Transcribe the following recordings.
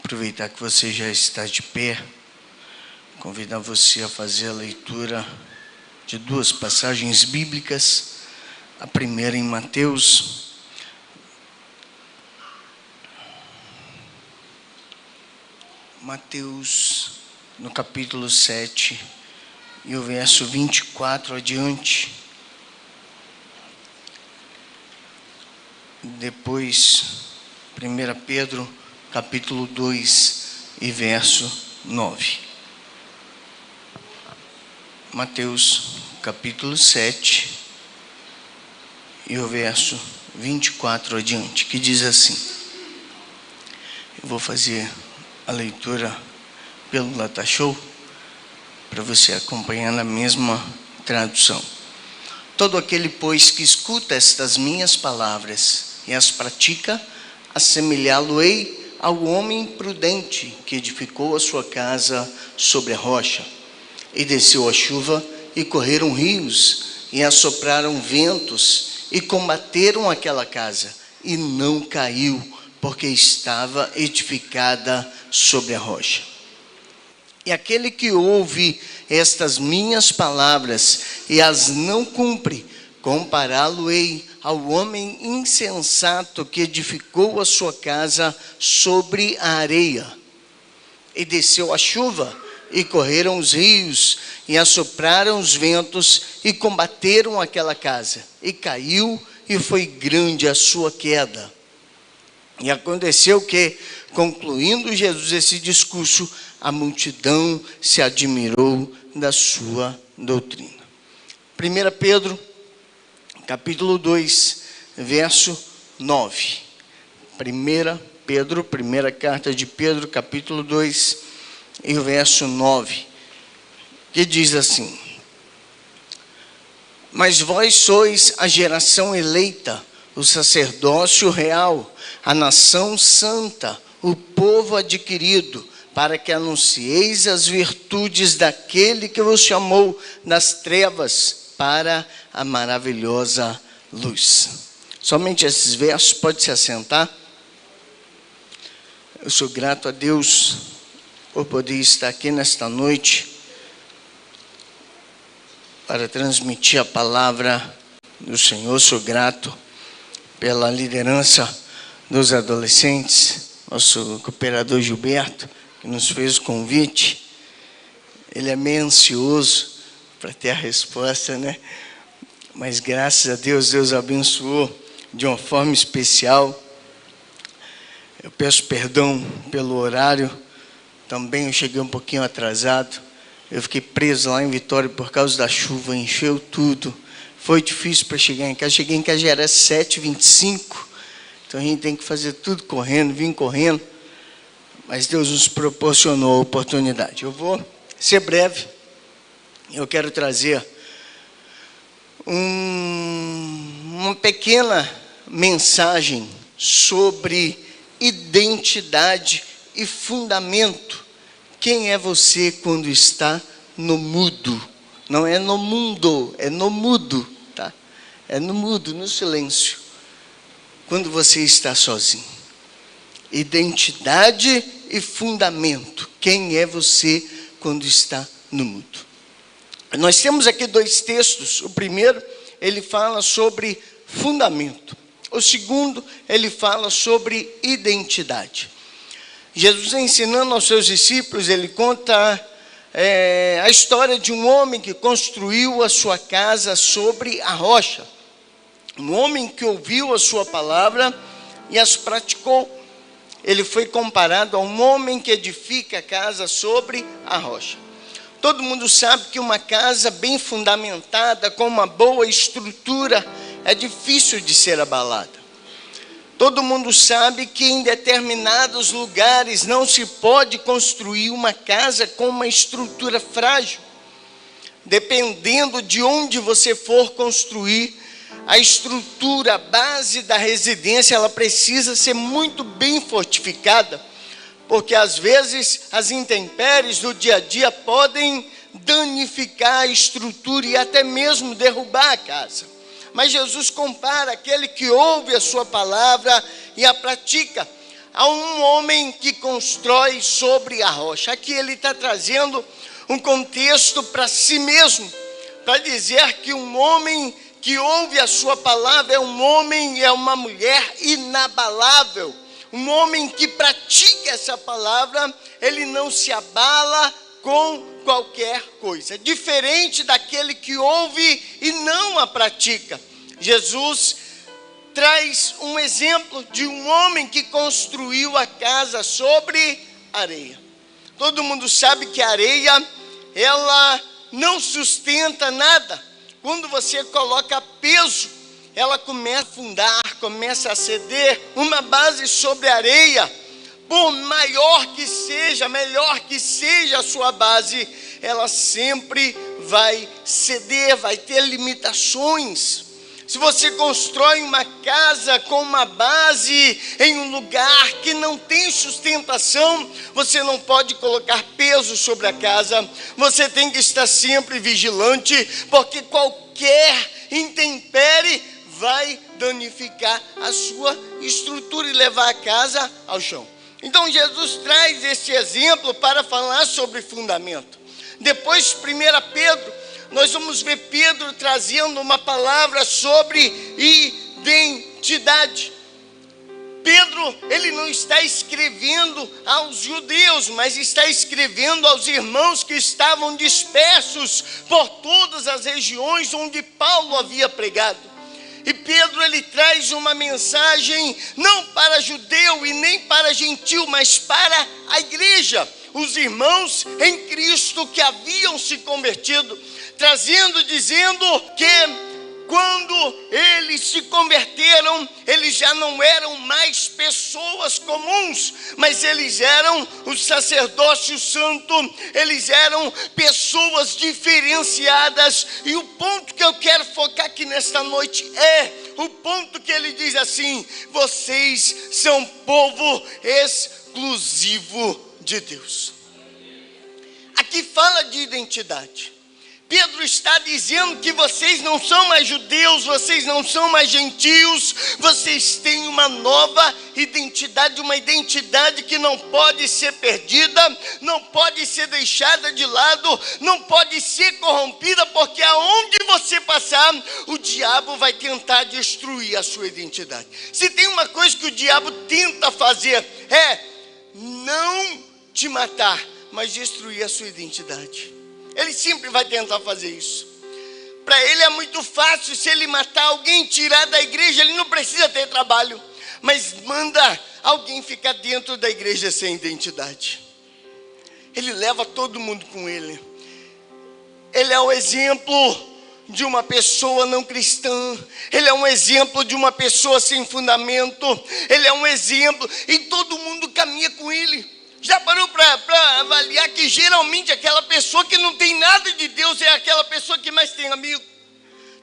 Aproveitar que você já está de pé, convidar você a fazer a leitura de duas passagens bíblicas. A primeira em Mateus, no capítulo 7, e o verso 24 adiante. Depois, 1 Pedro, capítulo 2 e verso 9. Mateus, capítulo 7, e o verso 24 adiante, que diz assim. Eu vou fazer a leitura pelo Lata Show, para você acompanhar na mesma tradução. Todo aquele, pois, que escuta estas minhas palavras e as pratica, assemelhá-lo-ei ao homem prudente que edificou a sua casa sobre a rocha. E desceu a chuva, e correram rios, e assopraram ventos, e combateram aquela casa, e não caiu, porque estava edificada sobre a rocha. E aquele que ouve estas minhas palavras e as não cumpre, compará-lo-ei ao homem insensato que edificou a sua casa sobre a areia. E desceu a chuva, e correram os rios, e assopraram os ventos, e combateram aquela casa, e caiu, e foi grande a sua queda. E aconteceu que, concluindo Jesus esse discurso, a multidão se admirou da sua doutrina. 1 Pedro, capítulo 2, verso 9. 1 Pedro, primeira carta de Pedro, capítulo 2, e o verso 9, que diz assim: Mas vós sois a geração eleita, o sacerdócio real, a nação santa, o povo adquirido, para que anuncieis as virtudes daquele que vos chamou das trevas para a maravilhosa luz. Somente esses versos, pode se assentar. Eu sou grato a Deus por poder estar aqui nesta noite para transmitir a palavra do Senhor. Sou grato pela liderança dos adolescentes, nosso cooperador Gilberto, que nos fez o convite. Ele é meio ansioso para ter a resposta, né? Mas graças a Deus, Deus abençoou de uma forma especial. Eu peço perdão pelo horário, também eu cheguei um pouquinho atrasado. Eu fiquei preso lá em Vitória por causa da chuva, encheu tudo. Foi difícil para chegar em casa. Cheguei em casa já era 7h25, então a gente tem que fazer tudo correndo, vim correndo. Mas Deus nos proporcionou a oportunidade. Eu vou ser breve. Eu quero trazer uma pequena mensagem sobre identidade e fundamento. Quem é você quando está no mudo? Não é no mundo, é no mudo, tá? É no mudo, no silêncio. Quando você está sozinho. Identidade e fundamento. Quem é você quando está no mudo? Nós temos aqui dois textos. O primeiro, ele fala sobre fundamento. O segundo, ele fala sobre identidade. Jesus, ensinando aos seus discípulos, ele conta a história de um homem que construiu a sua casa sobre a rocha. Um homem que ouviu a sua palavra e as praticou. Ele foi comparado a um homem que edifica a casa sobre a rocha. Todo mundo sabe que uma casa bem fundamentada, com uma boa estrutura, é difícil de ser abalada. Todo mundo sabe que em determinados lugares não se pode construir uma casa com uma estrutura frágil. Dependendo de onde você for construir, a estrutura, a base da residência, ela precisa ser muito bem fortificada, porque às vezes as intempéries do dia a dia podem danificar a estrutura e até mesmo derrubar a casa. Mas Jesus compara aquele que ouve a sua palavra e a pratica. a um homem que constrói sobre a rocha. Aqui ele está trazendo um contexto para si mesmo, para dizer que um homem que ouve a sua palavra é um homem, é uma mulher inabalável. Um homem que pratica essa palavra, ele não se abala com qualquer coisa. Diferente daquele que ouve e não a pratica. Jesus traz um exemplo de um homem que construiu a casa sobre areia. Todo mundo sabe que a areia, ela não sustenta nada. Quando você coloca peso, ela começa a afundar, começa a ceder. Uma base sobre areia, por maior que seja, melhor que seja a sua base, ela sempre vai ceder, vai ter limitações. Se você constrói uma casa com uma base em um lugar que não tem sustentação, você não pode colocar peso sobre a casa. Você tem que estar sempre vigilante, porque qualquer intempérie vai danificar a sua estrutura e levar a casa ao chão. Então Jesus traz esse exemplo para falar sobre fundamento. Depois, 1 Pedro, nós vamos ver Pedro trazendo uma palavra sobre identidade. Pedro, ele não está escrevendo aos judeus, mas está escrevendo aos irmãos que estavam dispersos por todas as regiões onde Paulo havia pregado. E Pedro, ele traz uma mensagem não para judeu e nem para gentil, mas para a igreja, os irmãos em Cristo que haviam se convertido, trazendo, dizendo que quando eles se converteram, eles já não eram mais pessoas comuns, mas eles eram o sacerdócio santo, eles eram pessoas diferenciadas. E o ponto que eu quero focar aqui nesta noite é o ponto que ele diz assim: vocês são povo exclusivo de Deus. Aqui fala de identidade. Pedro está dizendo que vocês não são mais judeus, vocês não são mais gentios, vocês têm uma nova identidade, uma identidade que não pode ser perdida, não pode ser deixada de lado, não pode ser corrompida, porque aonde você passar, o diabo vai tentar destruir a sua identidade. Se tem uma coisa que o diabo tenta fazer, é não te matar, mas destruir a sua identidade. Ele sempre vai tentar fazer isso. Para ele é muito fácil, se ele matar alguém, tirar da igreja, ele não precisa ter trabalho. Mas manda alguém ficar dentro da igreja sem identidade. Ele leva todo mundo com ele. Ele é o exemplo de uma pessoa não cristã. Ele é um exemplo de uma pessoa sem fundamento. Ele é um exemplo e todo mundo caminha com ele. Já parou para avaliar que geralmente aquela pessoa que não tem nada de Deus é aquela pessoa que mais tem amigo?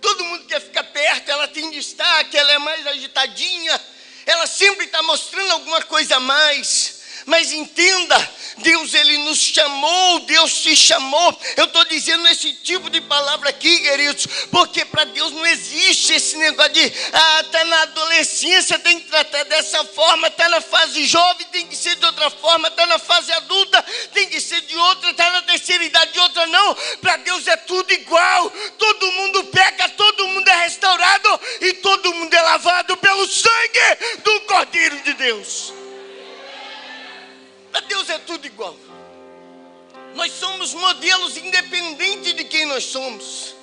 Todo mundo quer ficar perto, ela tem destaque, ela é mais agitadinha, ela sempre está mostrando alguma coisa a mais. Mas entenda, Deus, ele nos chamou, Deus te chamou. Eu estou dizendo esse tipo de palavra aqui, queridos, porque para Deus não existe esse negócio de está na adolescência, tem que tratar dessa forma, está na fase jovem, tem que ser de outra forma, está na fase adulta, tem que ser de outra, está na terceira idade de outra. Não, para Deus é tudo igual. Todo mundo peca, todo mundo é restaurado e todo mundo é lavado pelo sangue do Cordeiro de Deus. Para Deus é tudo igual. Nós somos modelos independente de quem nós somos.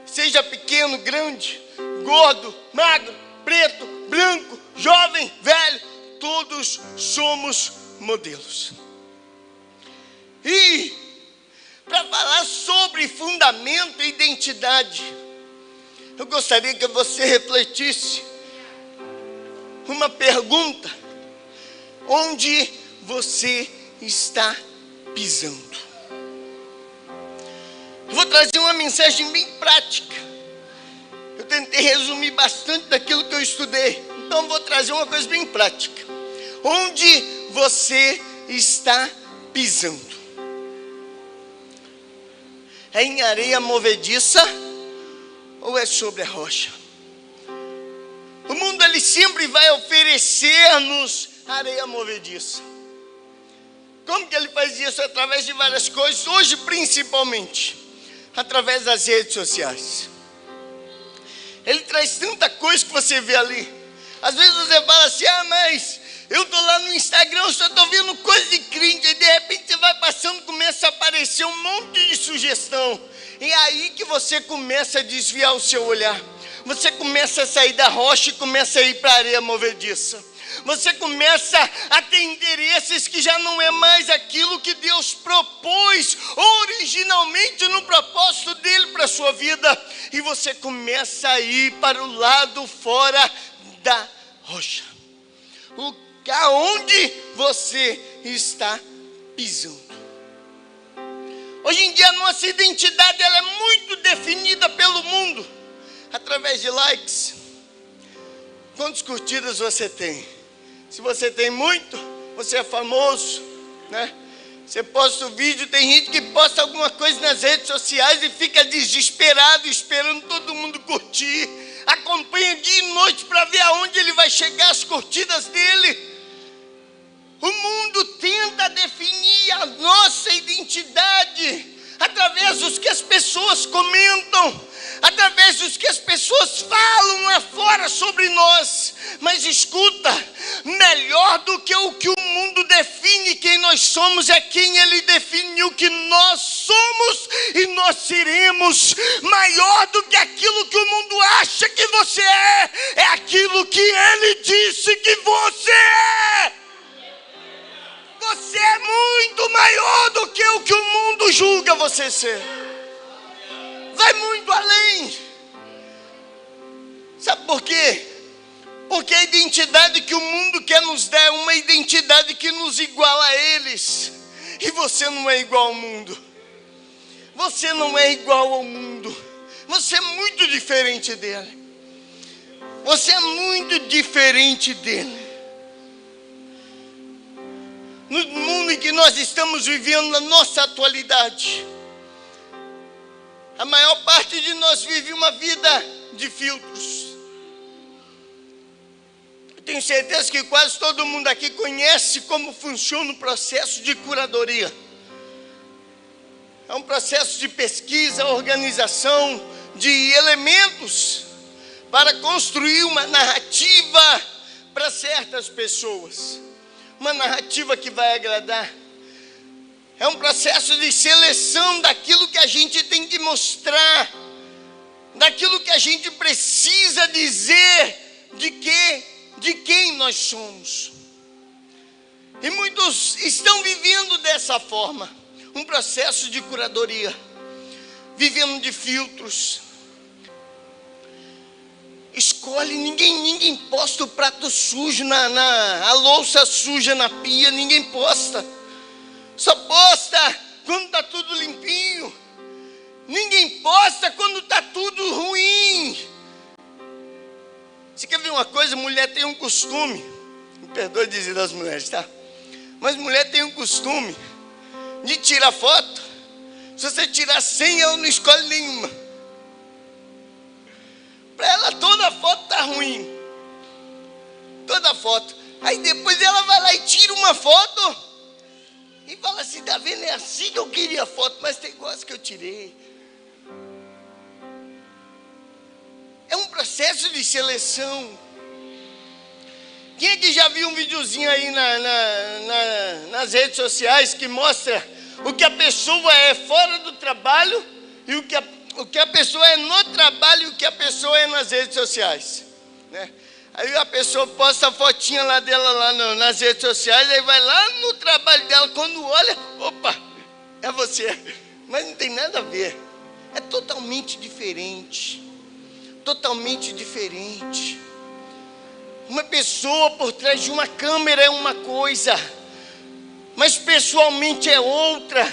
Seja pequeno, grande, gordo, magro, preto, branco, jovem, velho, todos somos modelos. E para falar sobre fundamento e identidade, eu gostaria que você refletisse uma pergunta: onde você está pisando? Eu vou trazer uma mensagem bem prática. Eu tentei resumir bastante daquilo que eu estudei, então vou trazer uma coisa bem prática. Onde você está pisando? É em areia movediça ou é sobre a rocha? O mundo, ele sempre vai oferecer-nos areia movediça. Como que ele faz isso? Através de várias coisas, hoje principalmente através das redes sociais. Ele traz tanta coisa que você vê ali. Às vezes você fala assim, mas eu estou lá no Instagram, eu só estou vendo coisa de crente, e de repente você vai passando, começa a aparecer um monte de sugestão. E é aí que você começa a desviar o seu olhar. Você começa a sair da rocha e começa a ir para a areia movediça. Você começa a ter interesses que já não é mais aquilo que Deus propôs originalmente no propósito dele para a sua vida. E você começa a ir para o lado fora da rocha. Aonde você está pisando. Hoje em dia a nossa identidade ela é muito definida pelo mundo. Através de likes. Quantas curtidas você tem? Se você tem muito, você é famoso, né? Você posta o vídeo, tem gente que posta alguma coisa nas redes sociais e fica desesperado, esperando todo mundo curtir. Acompanha dia e noite para ver aonde ele vai chegar, as curtidas dele. O mundo tenta definir a nossa identidade através dos que as pessoas comentam, através dos que as pessoas falam lá fora sobre nós. Mas escuta, melhor do que o mundo define quem nós somos é quem ele definiu que nós somos e nós seremos. Maior do que aquilo que o mundo acha que você é aquilo que ele disse que você é. Você é muito maior do que o mundo julga você ser. Vai muito além. Sabe por quê? Porque a identidade que o mundo quer nos dar é uma identidade que nos iguala a eles. E você não é igual ao mundo. Você não é igual ao mundo. Você é muito diferente dele. Você é muito diferente dele. No mundo em que nós estamos vivendo, na nossa atualidade, a maior parte de nós vive uma vida de filtros. Eu tenho certeza que quase todo mundo aqui conhece como funciona o processo de curadoria. É um processo de pesquisa, organização de elementos para construir uma narrativa para certas pessoas. Uma narrativa que vai agradar. É um processo de seleção daquilo que a gente tem que mostrar, daquilo que a gente precisa dizer, de quem nós somos. E muitos estão vivendo dessa forma, um processo de curadoria, vivendo de filtros. Escolhe, ninguém posta o prato sujo, a louça suja na pia, ninguém posta. Só posta quando está tudo limpinho. Ninguém posta quando está tudo ruim. Você quer ver uma coisa? Mulher tem um costume, me perdoe dizer das mulheres, tá? Mas mulher tem um costume de tirar foto. Se você tirar 100, ela não escolhe nenhuma. Para ela toda a foto está ruim. Toda foto. Aí depois ela vai lá e tira uma foto e fala assim, tá vendo? É assim que eu queria a foto, mas tem coisa que eu tirei. É um processo de seleção. Quem é que já viu um videozinho aí nas redes sociais que mostra o que a pessoa é fora do trabalho e o que a pessoa é no trabalho e o que a pessoa é nas redes sociais, né? Aí a pessoa posta a fotinha lá dela lá nas redes sociais, aí vai lá no trabalho dela, quando olha, opa, é você. Mas não tem nada a ver. É totalmente diferente. Totalmente diferente. Uma pessoa por trás de uma câmera é uma coisa, mas pessoalmente é outra.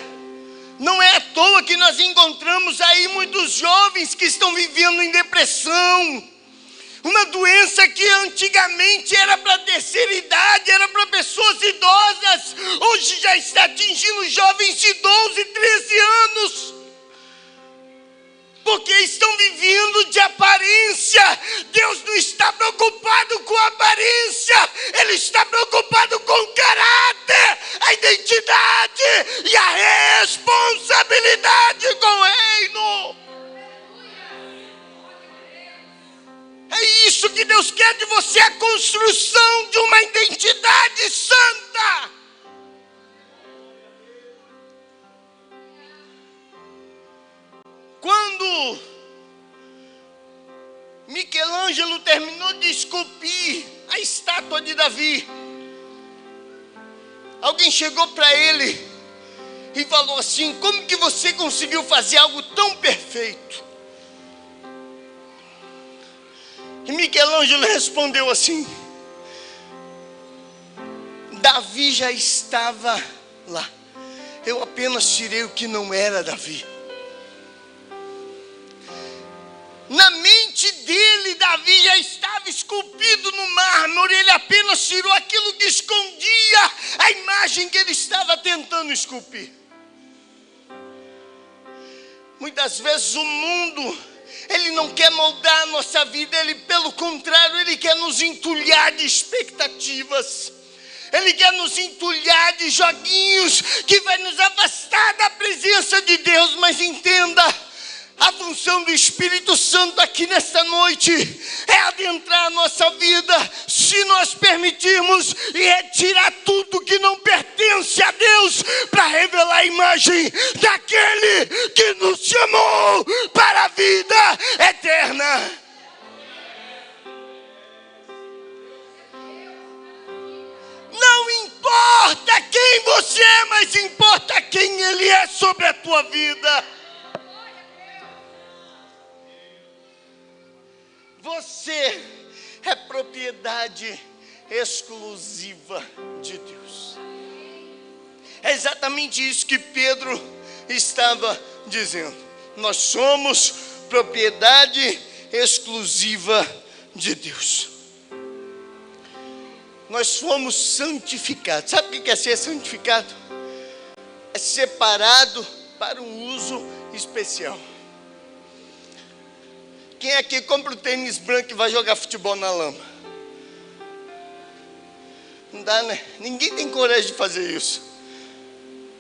Não é à toa que nós encontramos aí muitos jovens que estão vivendo em depressão. Uma doença que antigamente era para terceira idade, era para pessoas idosas. Hoje já está atingindo jovens de 12, 13 anos. Porque estão vivendo de aparência. aparência. Deus não está preocupado com a aparência, Ele está preocupado com o caráter, a identidade e a responsabilidade com o reino. É isso que Deus quer de você, a construção de uma identidade santa. Quando Michelangelo terminou de esculpir a estátua de Davi, alguém chegou para ele e falou assim: como que você conseguiu fazer algo tão perfeito? E Michelangelo respondeu assim: Davi já estava lá, eu apenas tirei o que não era Davi. Na mente dele, Davi já estava esculpido no mármore, ele apenas tirou aquilo que escondia a imagem que ele estava tentando esculpir. Muitas vezes o mundo, ele não quer moldar a nossa vida, ele, pelo contrário, ele quer nos entulhar de expectativas. Ele quer nos entulhar de joguinhos que vai nos afastar da presença de Deus. Mas entenda, a função do Espírito Santo aqui nesta noite é adentrar a nossa vida, se nós permitirmos, e retirar tudo que não pertence a Deus, para revelar a imagem daquele que nos chamou para a vida eterna. Não importa quem você é, mas importa quem Ele é sobre a tua vida. Você é propriedade exclusiva de Deus. É exatamente isso que Pedro estava dizendo. Nós somos propriedade exclusiva de Deus. Nós fomos santificados. Sabe o que é ser santificado? É separado para um uso especial. Quem aqui compra o tênis branco e vai jogar futebol na lama? Não dá, né? Ninguém tem coragem de fazer isso.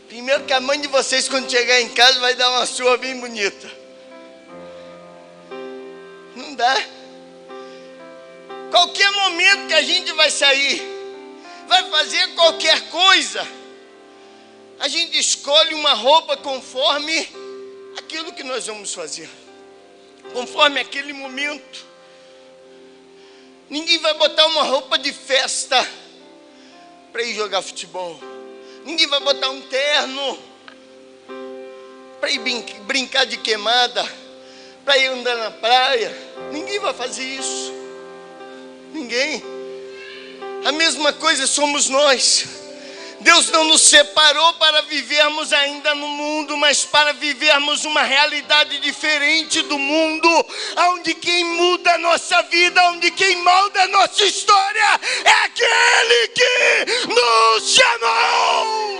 Primeiro que a mãe de vocês, quando chegar em casa, vai dar uma surra bem bonita. Não dá. Qualquer momento que a gente vai sair, vai fazer qualquer coisa, a gente escolhe uma roupa conforme aquilo que nós vamos fazer, conforme aquele momento. Ninguém vai botar uma roupa de festa para ir jogar futebol. Ninguém vai botar um terno para ir brincar de queimada, para ir andar na praia. Ninguém vai fazer isso. Ninguém. A mesma coisa somos nós. Deus não nos separou para vivermos ainda no mundo, mas para vivermos uma realidade diferente do mundo, onde quem muda a nossa vida, onde quem molda a nossa história é aquele que nos chamou.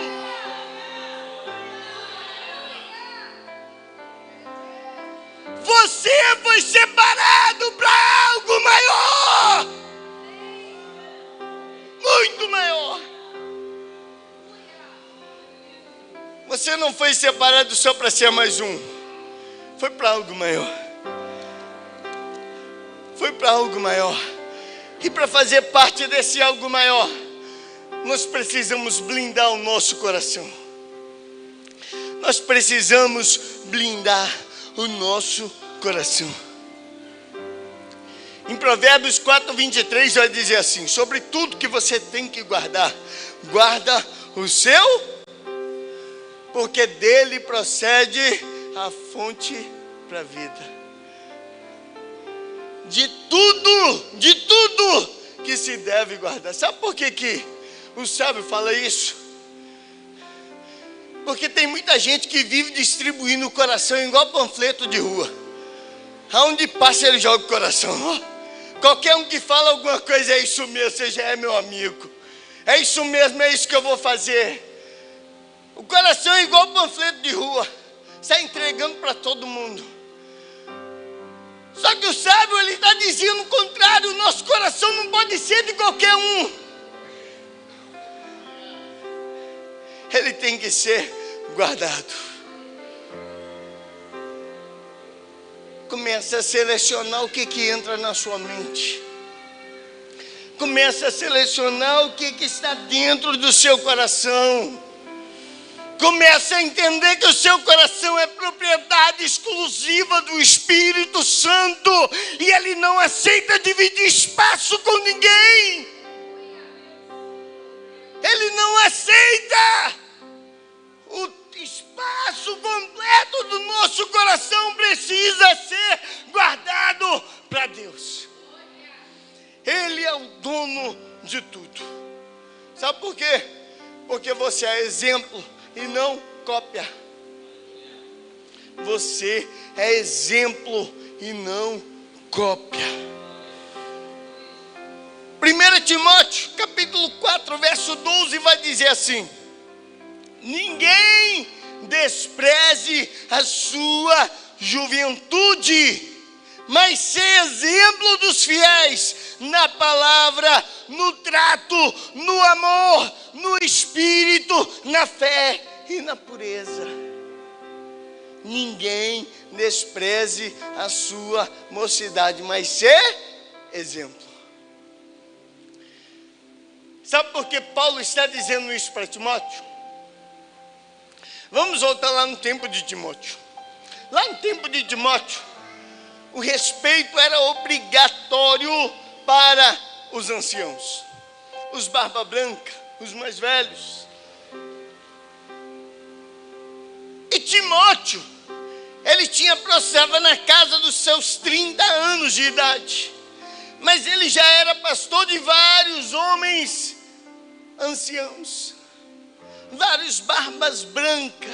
Você foi separado para algo maior, muito maior. Você não foi separado só para ser mais um, foi para algo maior. Foi para algo maior. E para fazer parte desse algo maior, nós precisamos blindar o nosso coração. Nós precisamos blindar o nosso coração. Em Provérbios 4:23 vai dizer assim: sobre tudo que você tem que guardar, guarda o seu, porque dele procede a fonte para a vida. De tudo que se deve guardar. Sabe por que o sábio fala isso? Porque tem muita gente que vive distribuindo o coração igual panfleto de rua. Aonde passa ele joga o coração. Qualquer um que fala alguma coisa, é isso mesmo, você já é meu amigo. É isso mesmo, é isso que eu vou fazer. O coração é igual panfleto de rua, sai entregando para todo mundo. Só que o sábio, ele está dizendo o contrário. O nosso coração não pode ser de qualquer um. Ele tem que ser guardado. Começa a selecionar o que entra na sua mente. Começa a selecionar o que está dentro do seu coração. Começa a entender que o seu coração é propriedade exclusiva do Espírito Santo. E ele não aceita dividir espaço com ninguém. Ele não aceita. O espaço completo do nosso coração precisa ser guardado para Deus. Ele é o dono de tudo. Sabe por quê? Porque você é exemplo e não cópia. Você é exemplo e não cópia. 1 Timóteo, capítulo 4, verso 12, vai dizer assim: ninguém despreze a sua juventude, mas ser exemplo dos fiéis na palavra, no trato, no amor, no espírito, na fé e na pureza. Ninguém despreze a sua mocidade, mas ser exemplo. Sabe por que Paulo está dizendo isso para Timóteo? Vamos voltar lá no tempo de Timóteo. Lá no tempo de Timóteo, o respeito era obrigatório para os anciãos, os barba branca, os mais velhos. E Timóteo, ele estava na casa dos seus 30 anos de idade, mas ele já era pastor de vários homens anciãos, vários barbas brancas.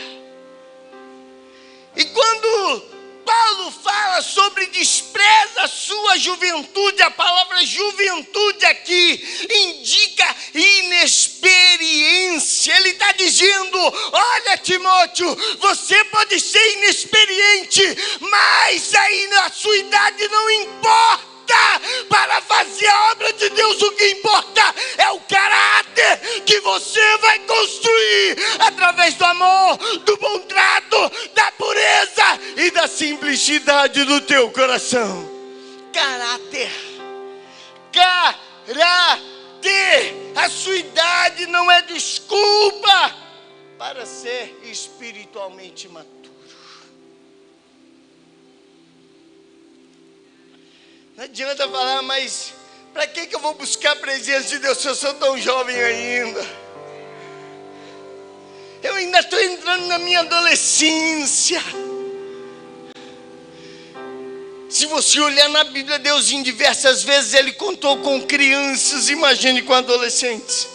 E quando Paulo fala sobre despreza a sua juventude, a palavra juventude aqui indica inexperiência. Ele está dizendo: olha, Timóteo, você pode ser inexperiente, mas aí na sua idade não importa. Para fazer a obra de Deus, o que importa é o caráter que você vai construir através do amor, do bom trato, da pureza e da simplicidade do teu coração. Caráter. A sua idade não é desculpa para ser espiritualmente maturo. Não adianta falar, mas para que eu vou buscar a presença de Deus se eu sou tão jovem ainda? Eu ainda estou entrando na minha adolescência. Se você olhar na Bíblia, Deus em diversas vezes Ele contou com crianças, imagine com adolescentes.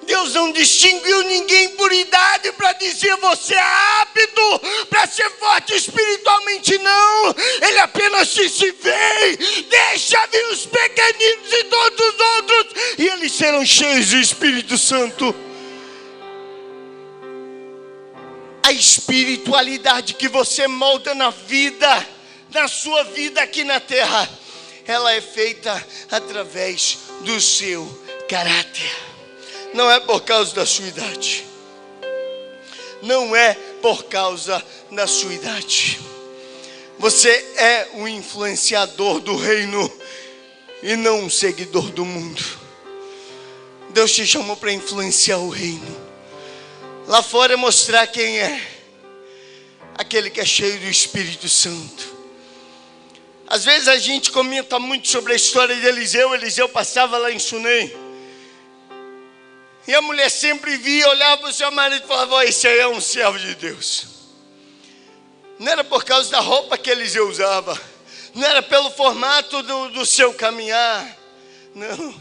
Deus não distinguiu ninguém por idade para dizer você é apto para ser forte espiritualmente, não. Ele apenas disse: vem, deixa vir os pequeninos e todos os outros, e eles serão cheios do Espírito Santo. A espiritualidade que você molda na vida, na sua vida aqui na terra, ela é feita através do seu caráter. Não é por causa da sua idade. Não é por causa da sua idade. Você é um influenciador do reino e não um seguidor do mundo. Deus te chamou para influenciar o reino. Lá fora é mostrar quem é. Aquele que é cheio do Espírito Santo. Às vezes a gente comenta muito sobre a história de Eliseu. Eliseu passava lá em Sunem. E a mulher sempre via, olhava para o seu marido e falava: esse aí é um servo de Deus. Não era por causa da roupa que Eliseu usava. Não era pelo formato do seu caminhar. Não.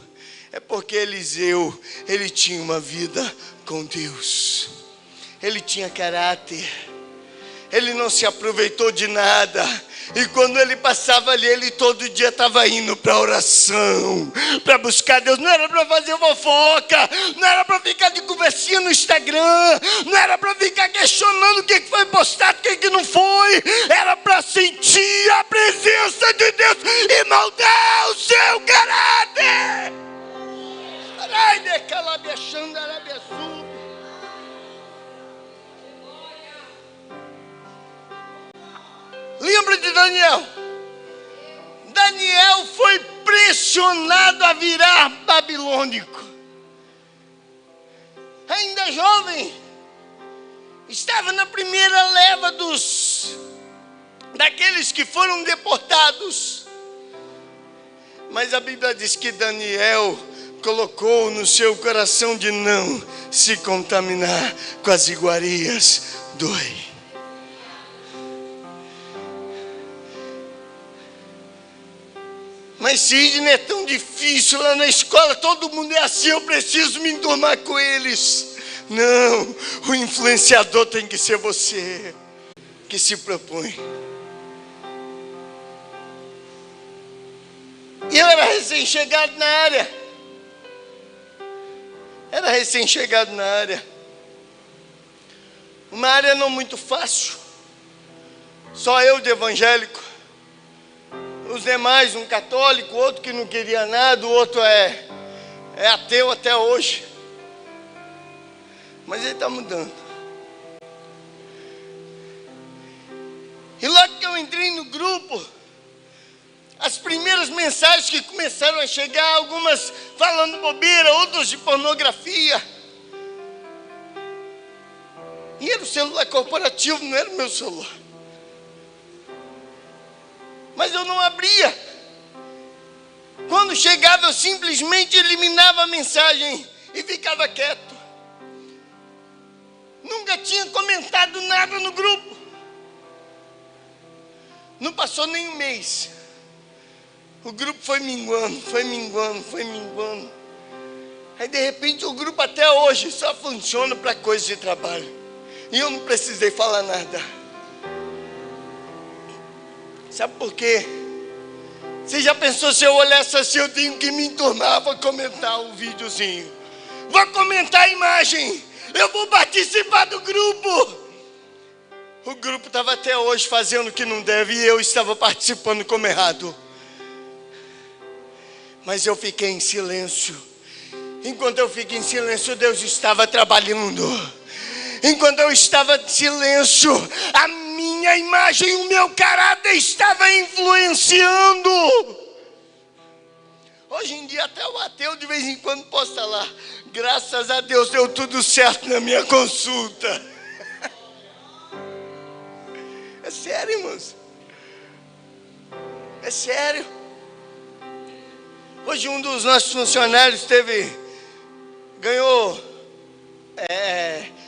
É porque Eliseu, ele tinha uma vida com Deus. Ele tinha caráter. Ele não se aproveitou de nada. E quando ele passava ali, ele todo dia estava indo para oração, para buscar Deus. Não era para fazer fofoca, não era para ficar de conversinha aparecer no Instagram, não era para ficar questionando o que foi postado, o que não foi, era para sentir a presença de Deus e moldar o seu caráter. Lembra de Daniel? Daniel foi pressionado a virar babilônico. Ainda jovem, estava na primeira leva daqueles que foram deportados. Mas a Bíblia diz que Daniel colocou no seu coração de não se contaminar com as iguarias do rei. Mas Sidney, é tão difícil lá na escola, todo mundo é assim, eu preciso me enturmar com eles. Não, o influenciador tem que ser você, que se propõe. E eu era recém-chegado na área. Uma área não muito fácil. Só eu de evangélico. Os demais, um católico, outro que não queria nada, o outro é ateu até hoje. Mas ele está mudando. E logo que eu entrei no grupo, as primeiras mensagens que começaram a chegar, algumas falando bobeira, outras de pornografia. E era o celular corporativo, não era o meu celular. Mas eu não abria. Quando chegava, eu simplesmente eliminava a mensagem e ficava quieto. Nunca tinha comentado nada no grupo. Não passou nem um mês. O grupo foi minguando. Aí de repente o grupo até hoje só funciona para coisa de trabalho. E eu não precisei falar nada. Sabe por quê? Você já pensou, se eu olhasse assim, eu tenho que me enturmar, vou comentar um videozinho, vou comentar a imagem, eu vou participar do grupo. O grupo estava até hoje fazendo o que não deve e eu estava participando como errado. Mas eu fiquei em silêncio. Enquanto eu fiquei em silêncio, Deus estava trabalhando. Enquanto eu estava em silêncio, a minha imagem, o meu caráter estava influenciando. Hoje em dia até o ateu de vez em quando posta lá: graças a Deus deu tudo certo na minha consulta. É sério, irmãos. É sério. Hoje um dos nossos funcionários ganhou,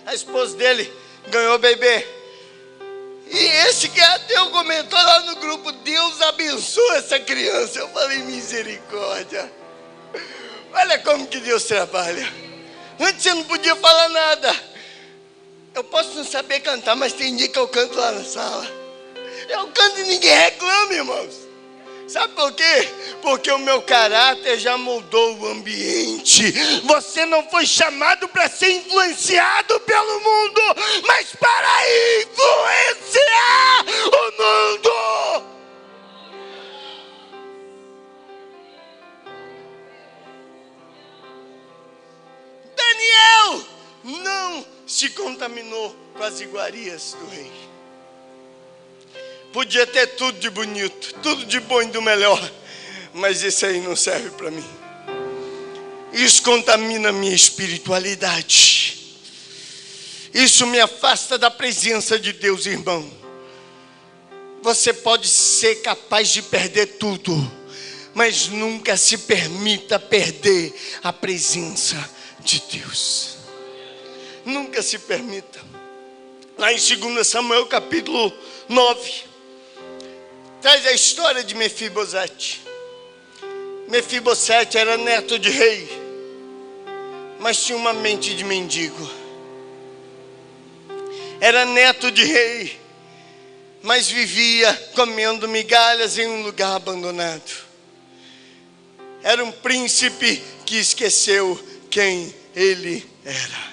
a esposa dele ganhou bebê. E esse que é ateu comentou lá no grupo: Deus abençoe essa criança. Eu falei: misericórdia. Olha como que Deus trabalha. Antes você não podia falar nada. Eu posso não saber cantar, mas tem dia que eu canto lá na sala. Eu canto e ninguém reclama, irmãos. Sabe por quê? Porque o meu caráter já moldou o ambiente. Você não foi chamado para ser influenciado pelo mundo, mas para influenciar o mundo. Daniel não se contaminou com as iguarias do rei. Podia ter tudo de bonito, tudo de bom e do melhor, mas isso aí não serve para mim. Isso contamina a minha espiritualidade. Isso me afasta da presença de Deus, irmão. Você pode ser capaz de perder tudo, mas nunca se permita perder a presença de Deus. Nunca se permita. Lá em 2 Samuel capítulo 9, traz a história de Mefibosete. Mefibosete era neto de rei, mas tinha uma mente de mendigo. Era neto de rei, mas vivia comendo migalhas em um lugar abandonado. Era um príncipe que esqueceu quem ele era.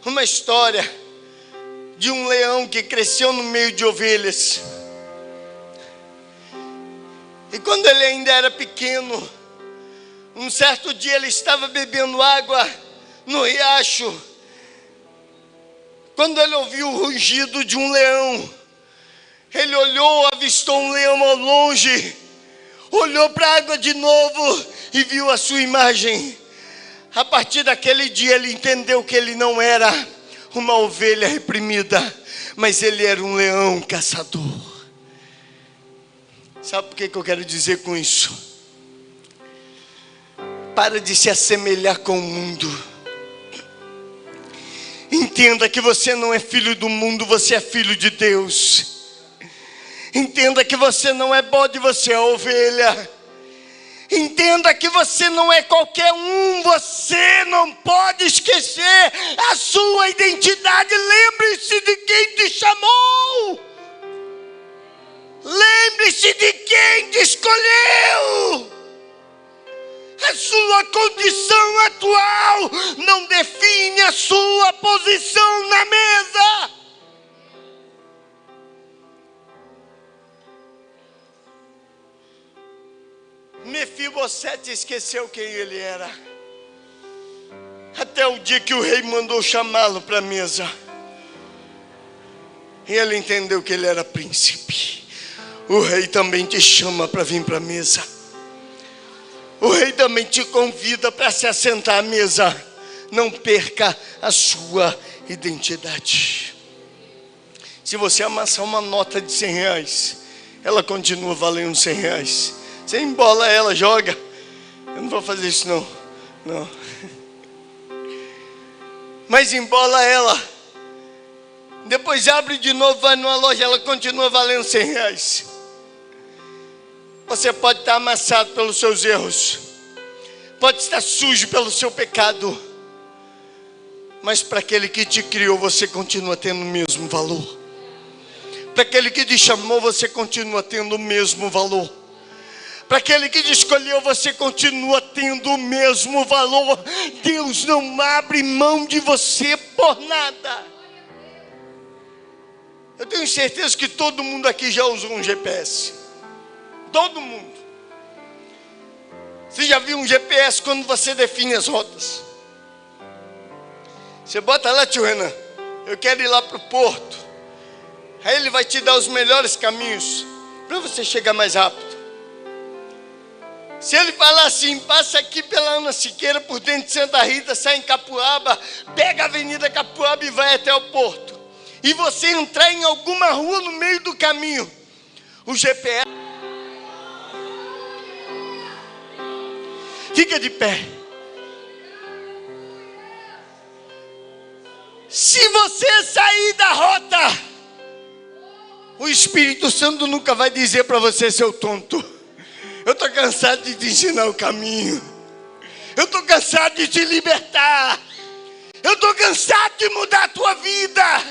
uma história de um leão que cresceu no meio de ovelhas. E quando ele ainda era pequeno, um certo dia ele estava bebendo água no riacho, quando ele ouviu o rugido de um leão. Ele olhou, avistou um leão ao longe, olhou para a água de novo e viu a sua imagem. A partir daquele dia ele entendeu que ele não era uma ovelha reprimida, mas ele era um leão caçador. Sabe por que eu quero dizer com isso? Para de se assemelhar com o mundo. Entenda que você não é filho do mundo, você é filho de Deus. Entenda que você não é bode, você é ovelha. Entenda que você não é qualquer um, você não pode esquecer a sua identidade. Lembre-se de quem te chamou. Lembre-se de quem te escolheu. A sua condição atual não define a sua posição na mesa. Mefibosete esqueceu quem ele era, até o dia que o rei mandou chamá-lo para a mesa. E ele entendeu que ele era príncipe. O rei também te chama para vir para a mesa. O rei também te convida para se assentar à mesa. Não perca a sua identidade. Se você amassar uma nota de R$100, ela continua valendo R$100. Você embola ela, joga. Eu não vou fazer isso não. Mas embola ela. Depois abre de novo, vai numa loja, ela continua valendo R$100. Você pode estar amassado pelos seus erros, pode estar sujo pelo seu pecado, mas para aquele que te criou, você continua tendo o mesmo valor. Para aquele que te chamou, você continua tendo o mesmo valor. Para aquele que te escolheu, você continua tendo o mesmo valor. Deus não abre mão de você por nada. Eu tenho certeza que todo mundo aqui já usou um GPS. Todo mundo. Você já viu um GPS quando você define as rotas? Você bota lá, tio Renan, eu quero ir lá para o porto. Aí ele vai te dar os melhores caminhos para você chegar mais rápido. Se ele falar assim, passa aqui pela Ana Siqueira, por dentro de Santa Rita, sai em Capuaba, pega a Avenida Capuaba e vai até o porto. E você entrar em alguma rua no meio do caminho, o GPS... Fica de pé. Se você sair da rota, o Espírito Santo nunca vai dizer para você, seu tonto, eu estou cansado de te ensinar o caminho. Eu estou cansado de te libertar. Eu estou cansado de mudar a tua vida.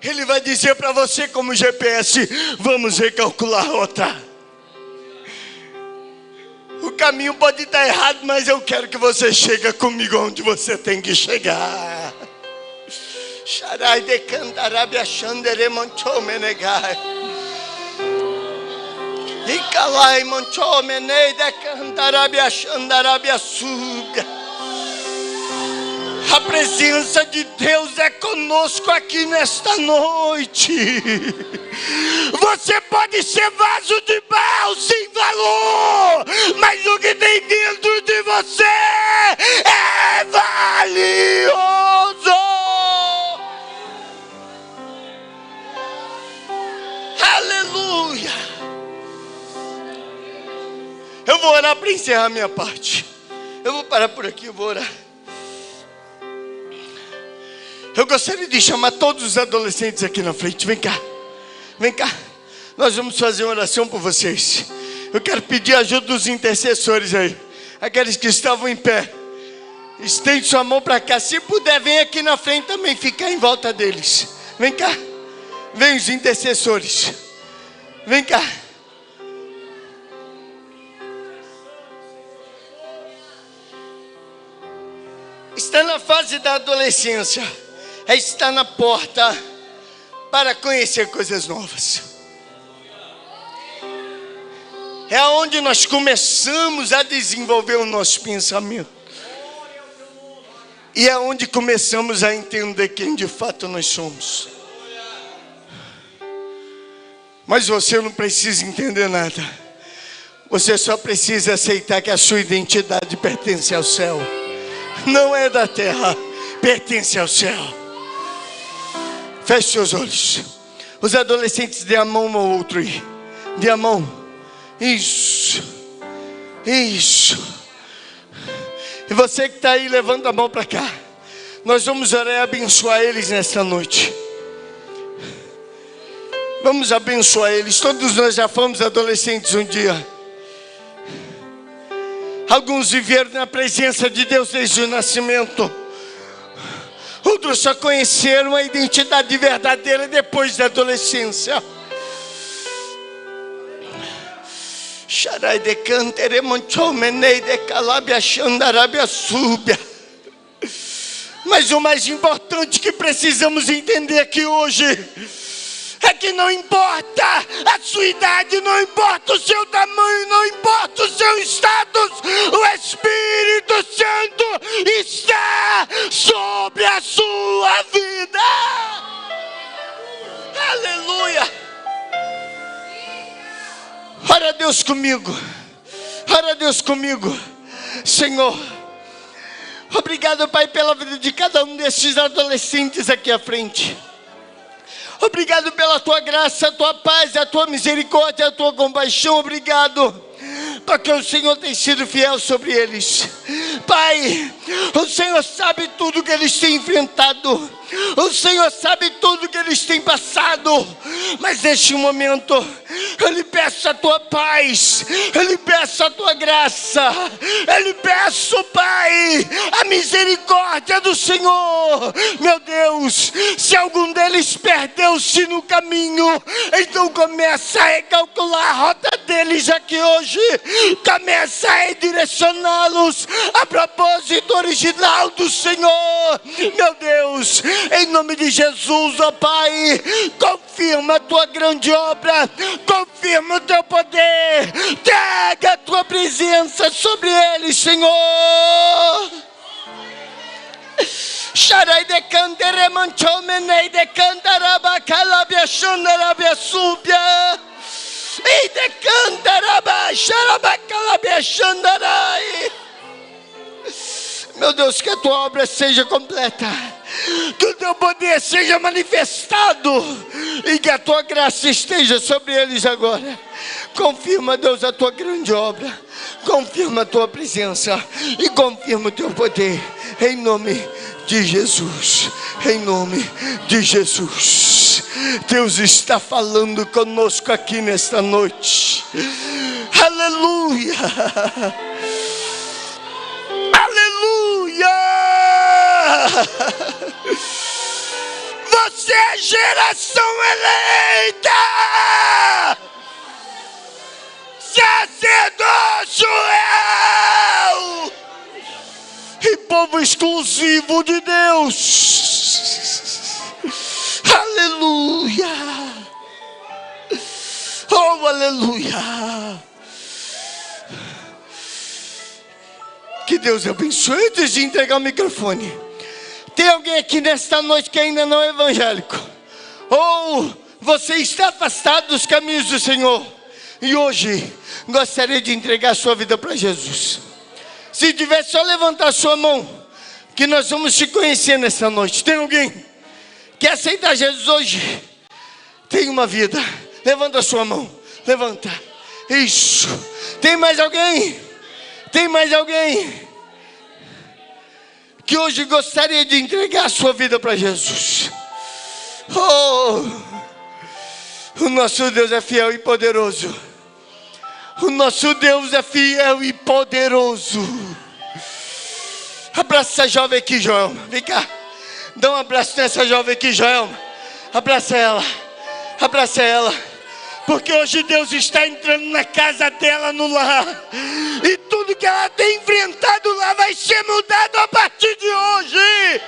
Ele vai dizer para você como GPS, vamos recalcular a rota. O caminho pode estar errado, mas eu quero que você chegue comigo onde você tem que chegar. Sharai de candarabia xandere manchou menegai. Icalai manchou menei de candarabia xandarabia suga. A presença de Deus é conosco aqui nesta noite. Você pode ser vaso de mal sem valor, mas o que tem dentro de você é valioso. Aleluia. Eu vou orar para encerrar minha parte. Eu vou parar por aqui, eu vou orar. Eu gostaria de chamar todos os adolescentes aqui na frente. Vem cá. Vem cá. Nós vamos fazer uma oração por vocês. Eu quero pedir a ajuda dos intercessores aí. Aqueles que estavam em pé. Estende sua mão para cá. Se puder, vem aqui na frente também. Ficar em volta deles. Vem cá. Vem os intercessores. Vem cá. Está na fase da adolescência, é estar na porta para conhecer coisas novas. É onde nós começamos a desenvolver o nosso pensamento. E é onde começamos a entender quem de fato nós somos. Mas você não precisa entender nada. Você só precisa aceitar que a sua identidade pertence ao céu. Não é da terra, pertence ao céu. Feche seus olhos. Os adolescentes dê a mão um ao outro aí. Dê a mão. Isso. Isso. E você que está aí, levanta a mão para cá. Nós vamos orar e abençoar eles nesta noite. Vamos abençoar eles. Todos nós já fomos adolescentes um dia. Alguns viveram na presença de Deus desde o nascimento. Outros só conheceram a identidade verdadeira depois da adolescência. Mas o mais importante que precisamos entender aqui hoje é que não importa a sua idade, não importa o seu tamanho, não importa o seu status, o Espírito Santo está sobre a sua vida. Aleluia. Ora a Deus comigo, ora a Deus comigo. Senhor, obrigado, Pai, pela vida de cada um desses adolescentes aqui à frente. Obrigado pela tua graça, a tua paz, a tua misericórdia, a tua compaixão. Obrigado, porque o Senhor tem sido fiel sobre eles. Pai, o Senhor sabe tudo que eles têm enfrentado. O Senhor sabe tudo que eles têm passado. Mas neste momento, eu lhe peço a tua paz, eu lhe peço a tua graça, eu lhe peço, Pai, a misericórdia do Senhor. Meu Deus, se algum deles perdeu-se no caminho, então começa a recalcular a rota deles aqui hoje. Começa a redirecioná-los a propósito original do Senhor. Meu Deus, em nome de Jesus, ó Pai, confirma a tua grande obra, confirma o teu poder, traga a tua presença sobre eles, Senhor. Sharai de cantere manchomenei de cantaraba calabia xandarabia súbia. E de cantaraba xaraba calabia xandarai. Meu Deus, que a tua obra seja completa, que o teu poder seja manifestado e que a tua graça esteja sobre eles agora. Confirma, Deus, a tua grande obra, confirma a tua presença e confirma o teu poder, em nome de Jesus, em nome de Jesus. Deus está falando conosco aqui nesta noite. Aleluia. Aleluia! Você é geração eleita, sacerdócio real e povo exclusivo de Deus. Aleluia! Oh, aleluia! Que Deus abençoe. Antes de entregar o microfone, tem alguém aqui nesta noite que ainda não é evangélico, ou você está afastado dos caminhos do Senhor e hoje gostaria de entregar a sua vida para Jesus? Se tiver, só levantar a sua mão, que nós vamos te conhecer nesta noite. Tem alguém que aceitar Jesus hoje? Tem uma vida? Levanta a sua mão, levanta. Isso. Tem mais alguém? Tem mais alguém que hoje gostaria de entregar a sua vida para Jesus? Oh, o nosso Deus é fiel e poderoso. O nosso Deus é fiel e poderoso. Abraça essa jovem aqui, Joelma. Vem cá. Dá um abraço nessa jovem aqui, Joelma. Abraça ela. Abraça ela. Porque hoje Deus está entrando na casa dela, no lar. E tudo que ela tem enfrentado lá vai ser mudado a partir de hoje.